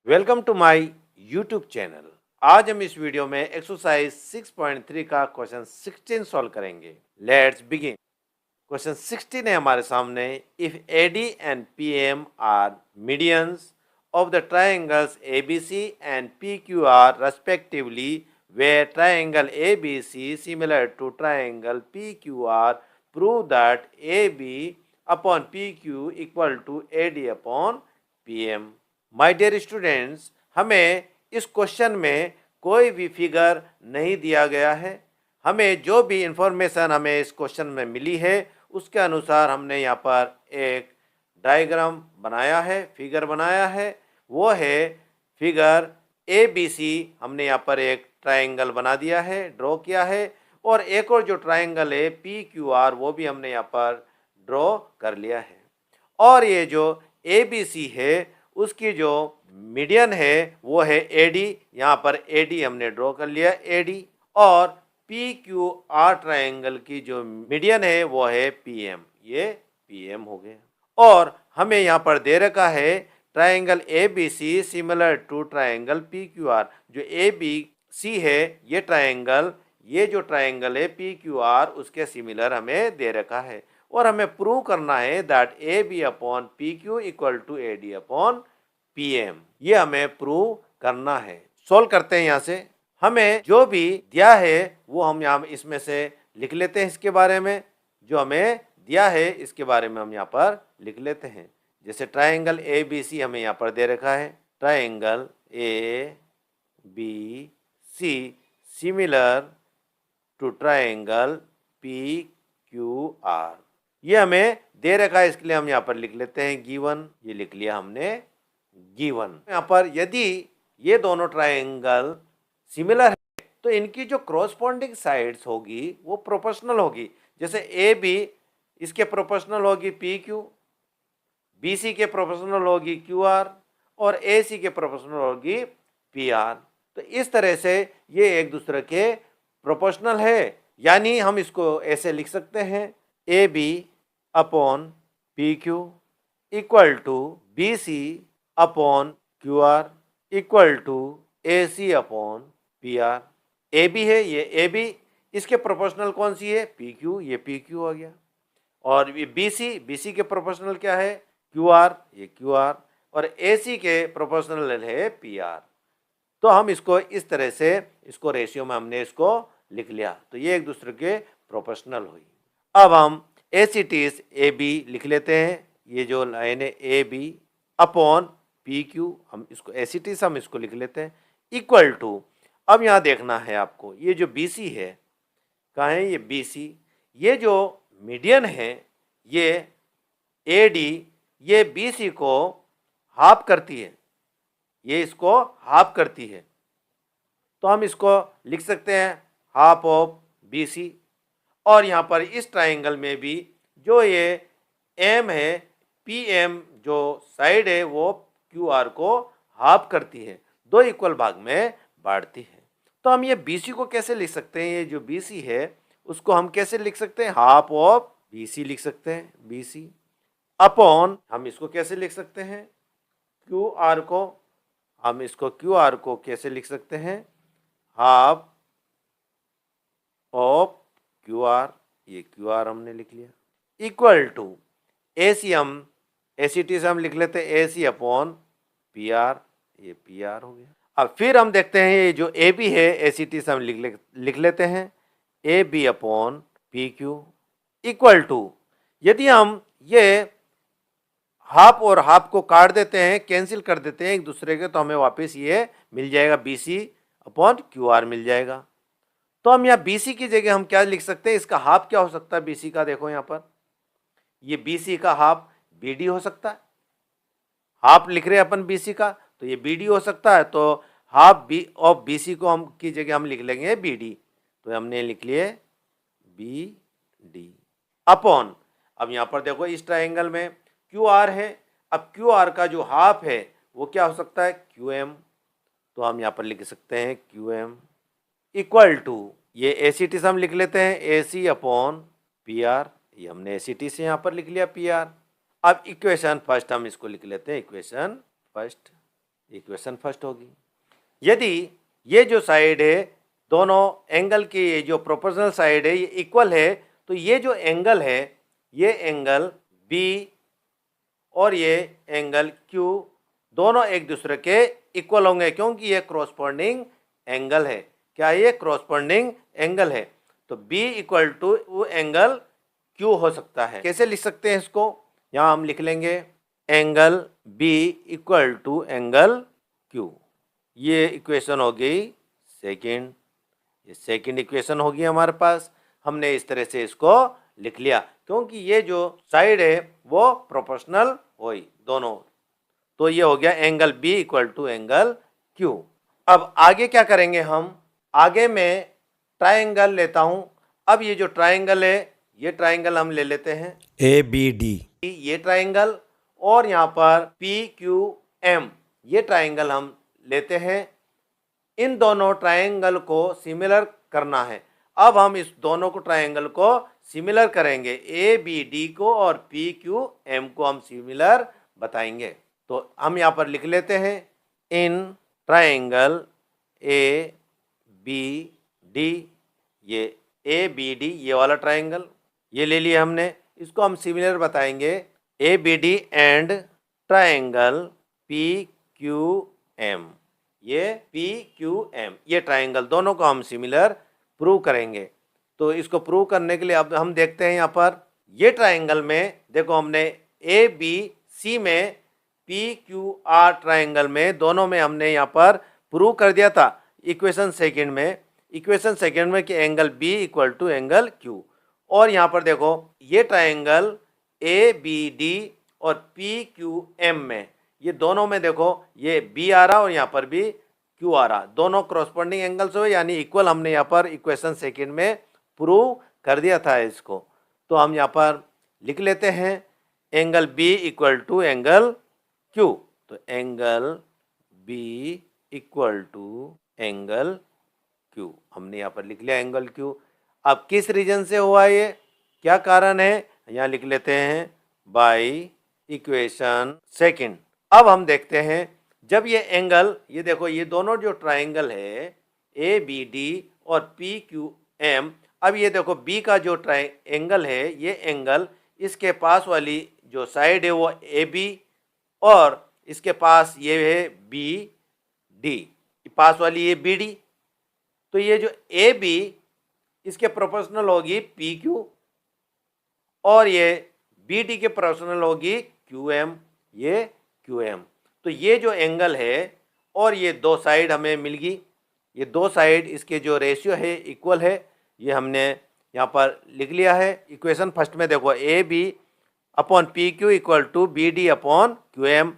Welcome to my YouTube channel. आज हम इस वीडियो में एक्सरसाइज 6.3 का क्वेश्चन 16 सॉल्व करेंगे। Let's begin. क्वेश्चन 16 है हमारे सामने। If AD and PM are medians of the triangles ABC and PQR respectively, where triangle ABC similar to triangle PQR, prove that AB upon PQ equal to AD upon PM। My dear students, हमें इस question में कोई भी figure नहीं दिया गया है। हमें जो भी इंफॉर्मेशन हमें इस क्वेश्चन में मिली है उसके अनुसार हमने यहाँ पर एक डायग्राम बनाया है, फिगर बनाया है। वो है फिगर ABC। हमने यहाँ पर एक ट्रायंगल बना दिया है, ड्रॉ किया है, और एक और जो ट्रायंगल है PQR वो भी हमने यहाँ पर ड्रॉ कर लिया है। और ये जो ABC है उसकी जो मीडियन है वो है AD। यहाँ पर AD हमने ड्रॉ कर लिया AD। और PQR ट्रायंगल की जो मीडियन है वो है PM। ये PM हो गया। और हमें यहाँ पर दे रखा है triangle ABC similar to triangle PQR। जो ABC है ये ट्रायंगल, ये जो ट्रायंगल है PQR उसके सिमिलर हमें दे रखा है। और हमें प्रूव करना है that AB upon PQ equal to AD upon PM। ये हमें प्रूव करना है। सॉल्व करते हैं। यहाँ से हमें जो भी दिया है वो हम यहाँ इसमें से लिख लेते हैं। इसके बारे में जो हमें दिया है इसके बारे में हम यहाँ पर लिख लेते हैं। जैसे ट्रायंगल ABC हमें यहाँ पर दे रखा है, triangle ABC similar to triangle PQR। ये हमें दे रखा है, इसके लिए हम यहाँ पर लिख लेते हैं गिवन। ये लिख लिया हमने गिवन। यहाँ पर यदि ये दोनों ट्रायंगल सिमिलर है तो इनकी जो क्रॉसपोंडिंग साइड्स होगी वो प्रोपोर्शनल होगी। जैसे AB इसके प्रोपोर्शनल होगी PQ, BC के प्रोपोर्शनल होगी QR, और AC के प्रोपोर्शनल होगी PR। तो इस तरह से ये एक दूसरे के प्रोपोर्शनल है। यानी हम इसको ऐसे लिख सकते हैं AB upon PQ equal to BC upon QR equal to AC upon PR। AB है ये AB, इसके प्रोपोर्शनल कौन सी है PQ, ये PQ हो गया। और ये BC के प्रोपोर्शनल क्या है QR, ये QR, और AC के प्रोपोर्शनल है PR। तो हम इसको इस तरह से इसको रेशियो में हमने इसको लिख लिया, तो ये एक दूसरे के प्रोपोर्शनल हुई। अब हम एसिटीज AB लिख लेते हैं। ये जो लाइन है AB अपॉन PQ, हम इसको एसिटीज हम इसको लिख लेते हैं इक्वल टू। अब यहाँ देखना है आपको, ये जो BC है कहाँ है, ये BC, ये जो मीडियन है ये AD, ये BC को हाफ करती है, ये इसको हाफ करती है। तो हम इसको लिख सकते हैं हाफ ऑफ BC। और यहाँ पर इस ट्रायंगल में भी जो ये M है, PM जो साइड है वो QR को हाफ करती है, दो इक्वल भाग में बांटती है। तो हम ये BC को कैसे लिख सकते हैं, ये जो BC है उसको हम कैसे लिख सकते हैं, हाफ ऑफ BC लिख सकते हैं, BC अपॉन हम इसको कैसे लिख सकते हैं QR को, हम इसको QR को कैसे लिख सकते हैं, हाफ ऑफ QR, ये QR हमने लिख लिया इक्वल टू AC, हम ACT से हम लिख लेते हैं AC अपॉन PR, ये PR हो गया। अब फिर हम देखते हैं ये जो AB है ACT से हम लिख लेते हैं AB upon PQ equal to, यदि हम ये हाफ और हाफ को काट देते हैं, कैंसिल कर देते हैं एक दूसरे के, तो हमें वापस ये मिल जाएगा BC अपॉन QR मिल जाएगा। तो हम यहाँ BC की जगह हम क्या लिख सकते हैं, इसका हाफ क्या हो सकता है BC का, देखो यहाँ पर ये BC का हाफ BD हो सकता है। हाफ लिख रहे हैं अपन BC का तो ये BD हो सकता है, तो हाफ ऑफ BC को हम की जगह हम लिख लेंगे BD, तो हमने लिख लिए BD अपॉन। अब यहाँ पर देखो इस ट्रायंगल में QR है, अब QR का जो हाफ है वो क्या हो सकता है QM, तो हम यहाँ पर लिख सकते हैं QM इक्वल टू, ये ACT से हम लिख लेते हैं AC अपॉन PR, ये हमने ACT से यहाँ पर लिख लिया PR। अब इक्वेशन फर्स्ट हम इसको लिख लेते हैं, इक्वेशन फर्स्ट इक्वेशन फर्स्ट होगी। यदि ये जो साइड है, दोनों एंगल की ये जो प्रोपोर्शनल साइड है ये इक्वल है, तो ये जो एंगल है, ये एंगल बी और ये एंगल क्यू दोनों एक दूसरे के इक्वल होंगे, क्योंकि ये क्रॉसपोंडिंग एंगल है। क्या ये क्रॉसपोंडिंग एंगल है? तो बी इक्वल टू वो एंगल क्यू हो सकता है। कैसे लिख सकते हैं इसको? यहाँ हम लिख लेंगे angle B equal to angle Q. ये इक्वेशन हो गई सेकेंड। ये सेकेंड इक्वेशन होगी हमारे पास। हमने इस तरह से इसको लिख लिया, क्योंकि ये जो साइड है वो प्रोपोर्शनल हुई दोनों। तो ये हो गया angle B equal to angle Q. अब आगे क्या करेंगे हम? आगे मैं ट्राइंगल लेता हूं। अब ये जो ट्राइंगल है, ये ट्राइंगल हम ले लेते हैं ABD। ये ट्राइंगल, और यहाँ पर PQM ये ट्राइंगल हम लेते हैं। इन दोनों ट्राइंगल को सिमिलर करना है। अब हम इस दोनों को ट्राइंगल को सिमिलर करेंगे, ABD को और PQM को हम सिमिलर बताएंगे। तो हम यहाँ पर लिख लेते हैं इन ट्राइंगल ABD, ये ABD ये वाला ट्राइंगल ये ले लिया हमने, इसको हम सिमिलर बताएंगे ABD एंड ट्राइंगल PQM। ये PQM ये ट्राइंगल दोनों को हम सिमिलर प्रूव करेंगे। तो इसको प्रूव करने के लिए अब हम देखते हैं यहाँ पर ये ट्राइंगल में देखो, हमने ABC में PQR ट्राइंगल में दोनों में हमने यहाँ पर प्रूव कर दिया था इक्वेशन सेकंड में कि angle B equal to angle Q। और यहाँ पर देखो ये ट्राइंगल ABD और PQM में ये दोनों में देखो ये B आ रहा और यहाँ पर भी Q आ रहा, दोनों क्रॉसपोंडिंग एंगल्स हो यानी इक्वल। हमने यहाँ पर इक्वेशन सेकंड में प्रूव कर दिया था इसको। तो हम यहाँ पर लिख लेते हैं angle B equal to angle Q। तो angle B equal to angle Q हमने यहाँ पर लिख लिया एंगल Q। अब किस रीजन से हुआ ये, क्या कारण है? यहाँ लिख लेते हैं बाई इक्वेशन सेकंड। अब हम देखते हैं जब ये एंगल, ये देखो ये दोनों जो ट्राइंगल है ABD और PQM, अब ये देखो B का जो एंगल है, ये एंगल इसके पास वाली जो साइड है वो AB और इसके पास ये है BD, पास वाली ये BD। तो ये जो AB इसके प्रोपोर्शनल होगी PQ और ये BD के प्रोपोर्शनल होगी QM, ये QM। तो ये जो एंगल है और ये दो साइड हमें मिल गई, ये दो साइड इसके जो रेशियो है इक्वल है, ये हमने यहाँ पर लिख लिया है इक्वेशन फर्स्ट में। देखो AB upon PQ equal to BD upon QM।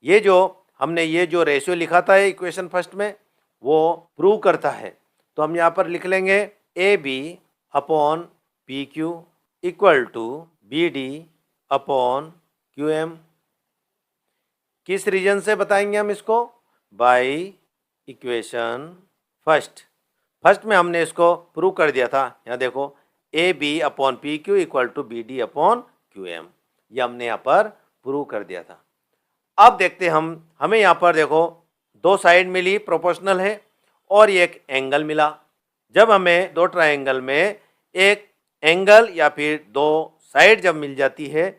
ये जो हमने ये जो रेशियो लिखा था इक्वेशन फर्स्ट में वो प्रूव करता है। तो हम यहाँ पर लिख लेंगे AB upon PQ equal to BD upon QM। किस रीजन से बताएंगे हम इसको? बाय इक्वेशन फर्स्ट में हमने इसको प्रूव कर दिया था। यहाँ देखो AB upon PQ equal to BD upon QM, ये हमने यहाँ पर प्रूव कर दिया था। अब देखते हमें यहाँ पर देखो दो साइड मिली प्रोपोर्शनल है और एक एंगल मिला। जब हमें दो ट्राइंगल में एक एंगल या फिर दो साइड जब मिल जाती है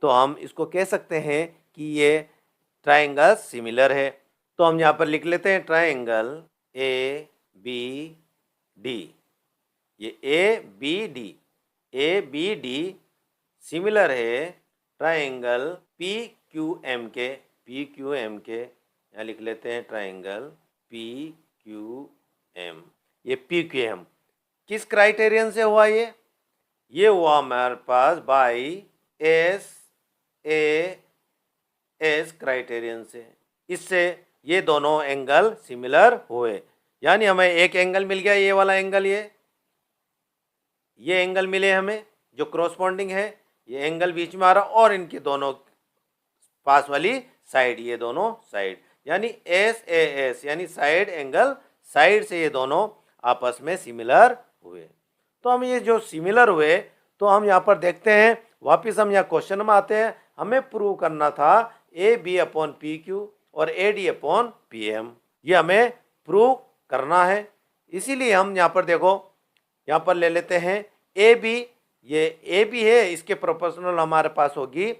तो हम इसको कह सकते हैं कि ये ट्राइंगल सिमिलर है। तो हम यहाँ पर लिख लेते हैं ट्राइंगल ABD, ये ABD सिमिलर है ट्राइंगल PQM के। यहाँ लिख लेते हैं ट्राइंगल PQM, ये PQM किस क्राइटेरियन से हुआ? ये हुआ हमारे पास बाय SAS क्राइटेरियन से। इससे ये दोनों एंगल सिमिलर हुए, यानी हमें एक एंगल मिल गया, ये वाला एंगल, ये एंगल मिले हमें जो क्रॉसपोंडिंग है, ये एंगल बीच में आ रहा और इनके दोनों पास वाली साइड, ये दोनों साइड यानी SAS यानी साइड एंगल, साइड से ये दोनों आपस में सिमिलर हुए। तो हम ये जो सिमिलर हुए तो हम यहाँ पर देखते हैं, वापस हम यहाँ क्वेश्चन में आते हैं। हमें प्रूव करना था AB अपॉन PQ और AD अपॉन PM, ये हमें प्रूव करना है। इसीलिए हम यहाँ पर देखो, यहाँ पर ले लेते हैं AB, ये AB है, इसके प्रोपोर्शनल हमारे पास होगी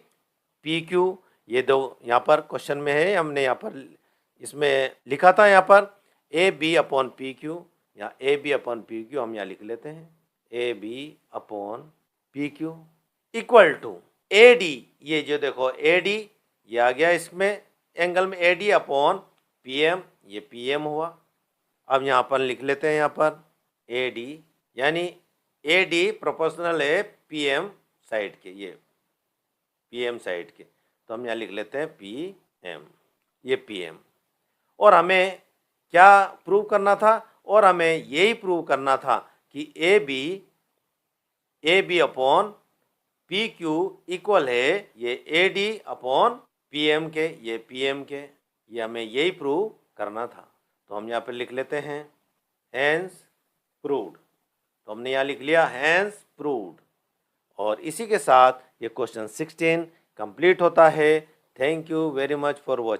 PQ। ये दो यहाँ पर क्वेश्चन में है, हमने यहाँ पर इसमें लिखा था यहाँ पर AB अपॉन PQ, या AB अपॉन PQ हम यहाँ लिख लेते हैं AB upon PQ equal to AD, ये जो देखो AD ये आ गया इसमें एंगल में, AD अपॉन PM, ये PM हुआ। अब यहाँ पर लिख लेते हैं यहाँ पर AD, यानी AD प्रोपोर्शनल है PM साइड के, ये PM साइड के, तो हम यहाँ लिख लेते हैं PM, ये PM। और हमें क्या प्रूव करना था, और हमें यही प्रूव करना था कि AB अपॉन PQ इक्वल है ये AD अपॉन PM के, ये PM के, ये हमें यही प्रूव करना था। तो हम यहाँ पे लिख लेते हैं हैंस प्रूव्ड, तो हमने यहाँ लिख लिया हैंस प्रूव्ड। और इसी के साथ ये क्वेश्चन 16 कंप्लीट होता है। Thank you very much for watching.